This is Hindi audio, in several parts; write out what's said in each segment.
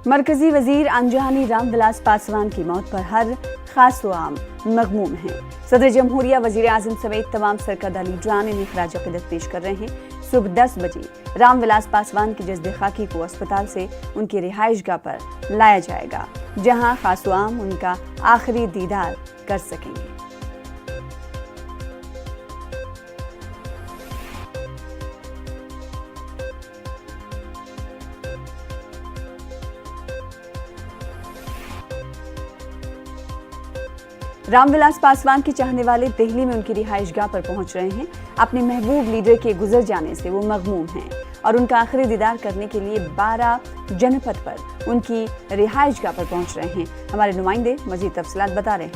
मरकजी वजीर अनजानी रामविलास पासवान की मौत पर हर खास व आम मगमूम हैं। सदर जमहूरिया, वजीर आजम समेत तमाम सरकर्दा लीडरान इन्हें खराज अक़ीदत पेश कर रहे हैं। सुबह 10 बजे रामविलास पासवान की जस्द खाकी को अस्पताल से उनकी रिहाइशगाह पर लाया जाएगा, जहां खास व आम उनका आखिरी दीदार कर सकेंगे। रामविलास पासवान के चाहने वाले दिल्ली में उनकी रिहाइशगाह पर पहुंच रहे हैं। अपने महबूब लीडर के गुजर जाने से वो मगमूम हैं और उनका आखिरी दीदार करने के लिए 12 जनपद पर उनकी रिहाइशगाह पर पहुंच रहे हैं। हमारे नुमाइंदे मजीद तफसीलात बता रहे हैं।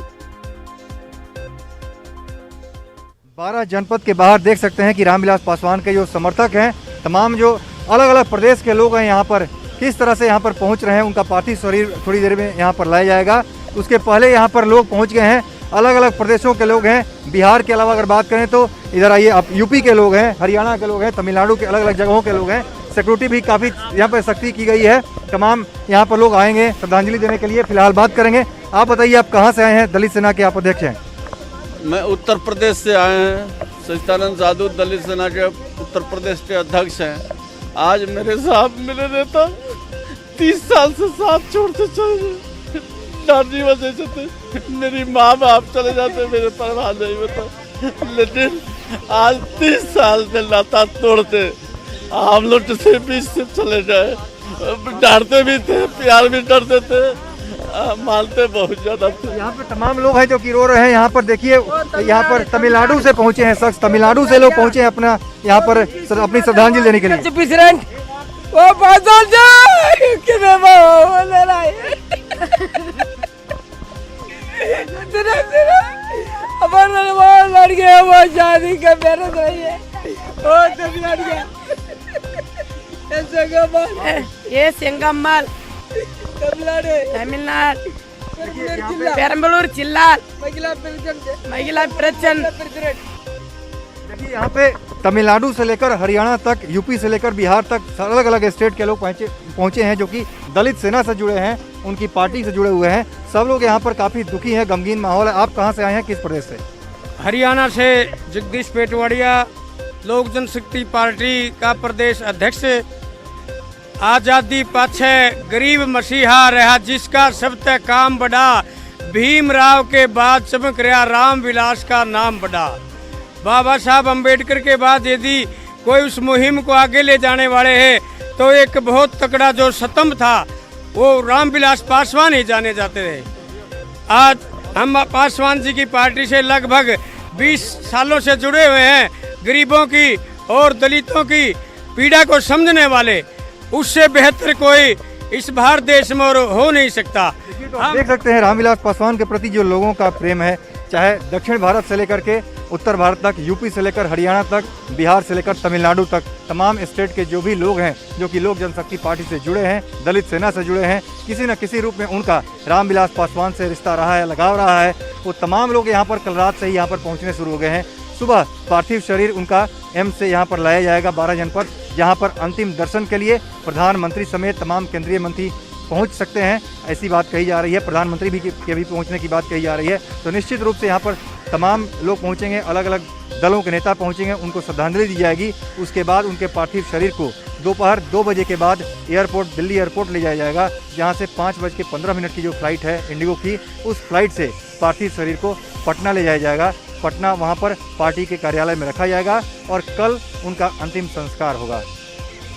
12 जनपद के बाहर देख सकते हैं कि रामविलास पासवान के जो समर्थक हैं, तमाम जो अलग अलग प्रदेश के लोग हैं, यहाँ पर किस तरह से यहाँ पर पहुँच रहे हैं। उनका पार्थिव शरीर थोड़ी देर में यहाँ पर लाया जाएगा। उसके पहले यहाँ पर लोग पहुँच गए हैं, अलग अलग प्रदेशों के लोग हैं। बिहार के अलावा अगर बात करें तो इधर आइए, आप यूपी के लोग हैं, हरियाणा के लोग हैं, तमिलनाडु के अलग अलग जगहों के लोग हैं। सिक्योरिटी भी काफ़ी यहाँ पर सख्ती की गई है। तमाम यहाँ पर लोग आएंगे श्रद्धांजलि देने के लिए। फिलहाल बात करेंगे, आप बताइए आप कहाँ से आए हैं? दलित सेना के आप अध्यक्ष हैं। मैं उत्तर प्रदेश से आए हैं। सचिदानंद जादू दलित सेना के उत्तर प्रदेश के अध्यक्ष हैं। आज मेरे साथ मिले नेता 30 साल से साथ छोड़ते चले गए। डांडी वजह से थे, मेरी माँ बाप चले जाते, मेरे परिवार नहीं होता, लेकिन आज 30 साल से नाता तोड़ते हम लोग से बीच से चले जाए। डरते भी थे, प्यार भी करते थे, मानते बहुत ज्यादा थे। यहाँ पे तमाम लोग हैं जो कि रो रहे हैं। यहाँ पर देखिए, यहाँ पर तमिलनाडु से पहुँचे हैं शख्स, तमिलनाडु से लोग पहुँचे हैं अपना यहाँ पर अपनी श्रद्धांजलि देने के लिए। लड़के वो शादी का मेरे नहीं है, ये सिंगम्मल तमिलनाडु पेरम्बलूर जिला महिला प्रचंड। देखिए यहाँ पे तमिलनाडु से लेकर हरियाणा तक, यूपी से लेकर बिहार तक अलग अलग स्टेट के लोग पहुँचे हैं जो कि दलित सेना से जुड़े हैं, उनकी पार्टी से जुड़े हुए हैं। सब लोग यहाँ पर काफ़ी दुखी हैं, गमगीन माहौल है। आप कहाँ से आए हैं, किस प्रदेश से? हरियाणा से जगदीश पेटवाड़िया, लोक जनशक्ति पार्टी का प्रदेश अध्यक्ष। आज़ादी पाछे गरीब मसीहा रहा, जिसका सबसे काम बड़ा, भीमराव के बाद चमक रहा रामविलास का नाम बड़ा। बाबा साहब अम्बेडकर के बाद यदि कोई उस मुहिम को आगे ले जाने वाले हैं तो एक बहुत तगड़ा जो स्तंभ था वो रामविलास पासवान ही जाने जाते थे। आज हम पासवान जी की पार्टी से लगभग 20 सालों से जुड़े हुए हैं। गरीबों की और दलितों की पीड़ा को समझने वाले, उससे बेहतर कोई इस भारत देश में और हो नहीं सकता। तो आप देख सकते हैं रामविलास पासवान के प्रति जो लोगों का प्रेम है, चाहे दक्षिण भारत से लेकर के उत्तर भारत तक, यूपी से लेकर हरियाणा तक, बिहार से लेकर तमिलनाडु तक, तमाम स्टेट के जो भी लोग हैं जो कि लोक जनशक्ति पार्टी से जुड़े हैं, दलित सेना से जुड़े हैं, किसी न किसी रूप में उनका रामविलास पासवान से रिश्ता रहा है, लगाव रहा है, वो तमाम लोग यहाँ पर कल रात से ही यहाँ पर पहुँचने शुरू हो गए हैं। सुबह पार्थिव शरीर उनका एम्स से यहाँ पर लाया जाएगा 12 जनपद, जहाँ पर अंतिम दर्शन के लिए प्रधानमंत्री समेत तमाम केंद्रीय मंत्री पहुंच सकते हैं, ऐसी बात कही जा रही है। प्रधानमंत्री के भी पहुंचने की बात कही जा रही है। तो निश्चित रूप से यहाँ पर तमाम लोग पहुंचेंगे, अलग अलग दलों के नेता पहुंचेंगे, उनको श्रद्धांजलि दी जाएगी। उसके बाद उनके पार्थिव शरीर को दोपहर 2 बजे के बाद एयरपोर्ट, दिल्ली एयरपोर्ट ले जाया जाएगा, जहाँ से 5:15 की जो फ्लाइट है इंडिगो की, उस फ्लाइट से पार्थिव शरीर को पटना ले जाया जाएगा। पटना वहाँ पर पार्टी के कार्यालय में रखा जाएगा और कल उनका अंतिम संस्कार होगा।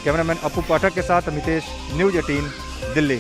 कैमरामैन अपू पाठक के साथ अमितेश, न्यूज़ 18 दिल्ली।